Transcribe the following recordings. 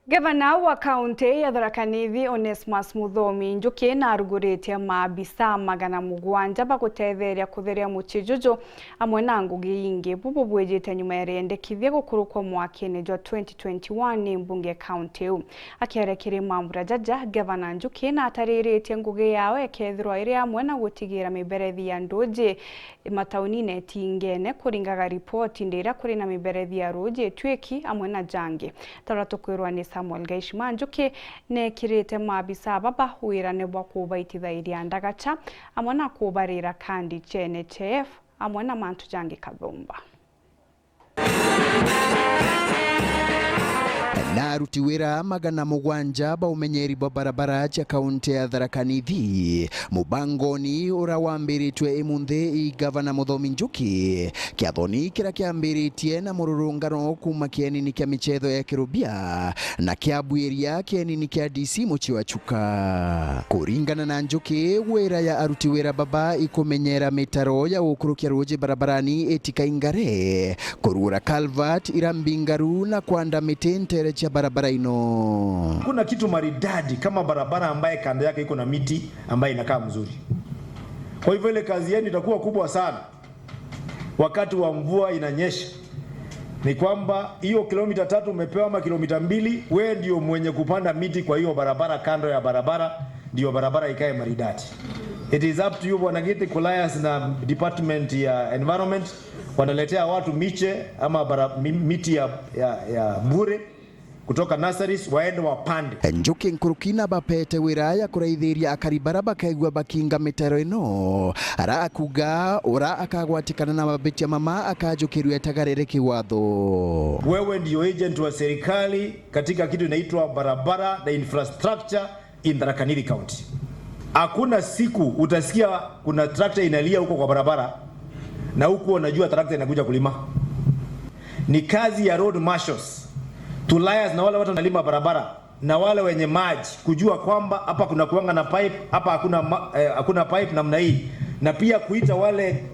Gavana wa kaunti ya Tharaka Nithi Onesmus Muthomi Njûkî na arugũrĩtie MABISAA 700 bagutetheria kutheria muchijuju amwe na ngugi ingi bubu bwejete nyuma ya riendekithia gukurukwo mwaka-ini jwa 2021 ni mbunge kaunti u akiarekire mambura jaja. Gavana Njûkî na atarĩrĩtie ngugi yao ekethirwa iri amwe na gutigira miberethi ya nduji mataunine tingene kuringaga ripoti ndira kuri na miberethi ya ruji tweki amwe na jangi taratukwirwa ni Samuel Gaishima. Njûkî nekirite MABISAA baba wirane bwa kubaitithairia ndagacha amwe na kubarira kandi NHF amwe na mantu jangi kathumba. Na aruti wĩra 700 ba umenyeri bwa barabara cha kaunti ya Tharaka Nithi Mabango ni ura wambiritwe imunthi i Gavana Muthomi Njûkî kiathoni kira kiambiritie na mururungano kuma kienini kia michetho ya kirubia na kiabwiria kienini kia DC muchi wa Chuka. Kuringana na Njûkî, wira ya aruti wĩra baba ikumenyera mitaro ya ukurukia ruji barabarani etikaingare kurura culvert irambingaru na kwanda miti cha barabara ino. Kuna kitu maridadi kama barabara ambaye kando yake iko na miti ambaye inakaa mzuri. Kwa hivyo ile kazi yenu itakuwa kubwa sana wakati wa mvua inanyesha. Ni kwamba hiyo kilomita 3 umepewa ama kilomita 2, wewe ndio mwenye kupanda miti kwa hiyo barabara, kando ya barabara ndio barabara ikae maridadi. It is up to you Bwana Giti Kulayas na department ya environment wanaletea watu miche ama miti ya bure kutoka nurseries waende wapande. Njûkî nkurukina bapete wiraya kuraithiria akaribara bakaigwa bakinga mitaro ino ara akuga ora akagwatikana na mabitia mama akajukirwe tagarere kiwatho. Wewe ndio agent wa serikali katika kitu inaitwa barabara na infrastructure in Tharaka Nithi County. Hakuna siku utasikia kuna tractor inalia huko kwa barabara na huko unajua tractor inakuja kulima. Ni kazi ya road marshals tulayas na wale watu wanalima barabara na wale wenye maji kujua kwamba hapa kuna kuanga na pipe, hapa hakuna pipe namna hii, na pia kuita wale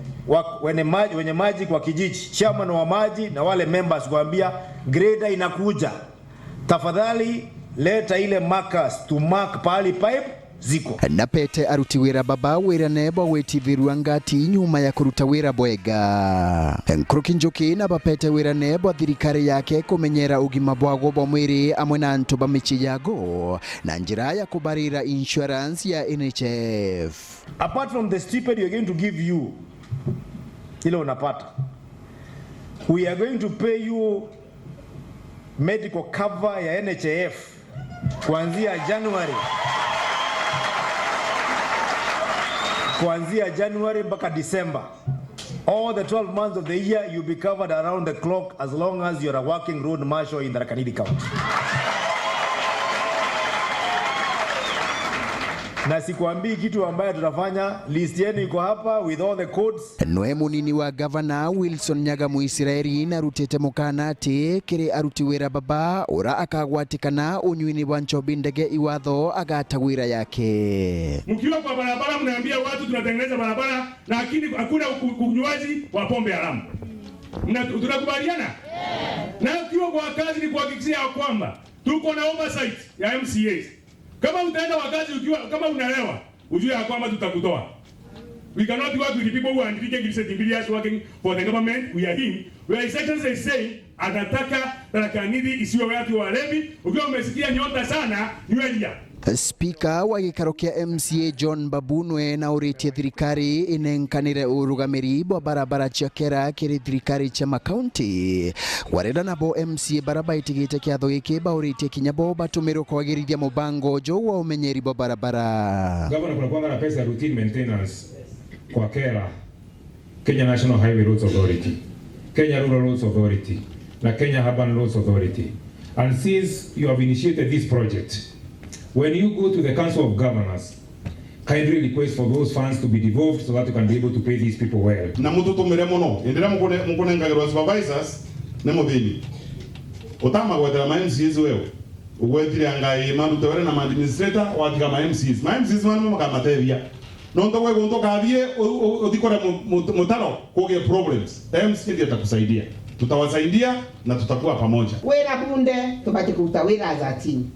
wenye maji kwa kijiji, chairman wa maji na wale members kuambia grader inakuja, tafadhali leta ile markers to mark pali pipe ziko. Na pete aruti wĩra baba wĩra nebo wetivirwa ngati nyuma ya kuruta wĩra bwega. Nkuruki Njûkî na bapete wĩra nebo thirikari yake kumenyera ugima bwagwo bwa mwiri amwe na antu ba michi yago na njira ya kubarira insurance ya NHF. Apart from the stipend we are going to give you ile unapata, we are going to pay you medical cover ya NHF kuanzia January mpaka December. All the 12 months of the year you'll be covered around the clock as long as you're a working road marshal in Tharaka Nithi County. Na sikuambii kitu ambaye tutafanya, list yenu iko hapa with all the codes. Noe munini wa Gavana Wilson Nyaga Muisiraeli na rutete mukana ati kiri aruti wĩra baba ora akagwatikana unyuini wa nchobi ndege iwatho agata wĩra yake. Mkiwa kwa barabara mnaambia watu tunatengeneza barabara lakini hakuna unywaji wa pombe haramu. Tunakubaliana? Na ukiwa kwa kazi ni kuhakikishia kwamba tuko na oversight ya MCAs. Kama utaenda wakati ukiwa kama unalewa, ujue ya kwamba tutakutoa. We cannot work with the people who are indicating years working for the government. We are him. We are essentially saying atataka Tharaka Nithi isiwe watu wa levi. Ukiwa umesikia nyota sana, nywelia. Speaker wa gikaro kia MCA John Babunwe na uritie thirikari inenkanire urugamiri bwa barabara cia kera kiri thirikari cia makaunti warenda nabo MCA baraba itigite kiatho giki bauritie kinyabo batumirwo kwagirithia Mabango jo wa umenyeri bwa barabara. Gavana kuna kuanga na pesa routine maintenance kwa kera Kenya National Highway Roads Authority, Kenya Rural Roads Authority na Kenya Urban Roads Authority. And since you have initiated this project, when you go to the Council of Governors, kindly request for those funds to be devolved so that you can be able to pay these people well. Na mututu miremono, endera mukone ngagirwa supervisors, nemo baby. Otama gwetera ma MCs wewe. Ugwetire ngai mandu tewere na administrator watika ma MCs. Ma MCs manu makamatevia. Nonto wewe untoka abie odikora mutaro kuge problems. MC ndio atakusaidia. tutawasaidia na tutakuwa pamoja. Wera bunde tubati kuruta wera zatini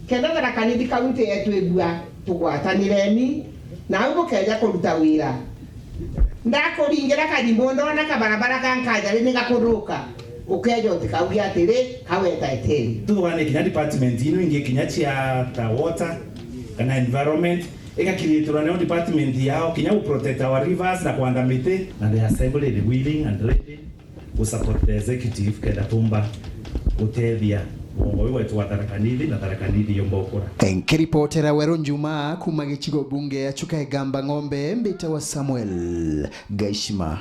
kenda Tharaka Nithi kaunti yetu egua tugwatanireni na ugo keja kuruta wera ndakuringira kanyimbo ndona kabarabara kankaja ni gakuruka ukeja utikaugia atiri kaweta eteri tuwane kinya department ino inge kinya chia ta water kana environment eka kiritura na department yao kinya u protect our rivers na kuanda miti na the assembly the willing and ready to support the executive keda tumba utethia uongozi wetu wa Tharaka Nithi na Tharaka Nithi yombokora. Nkiripotera Weru Njuma kuma gicigo bunge ya Chuka Gamba Ng'ombe mbita wa Samuel Gaishima.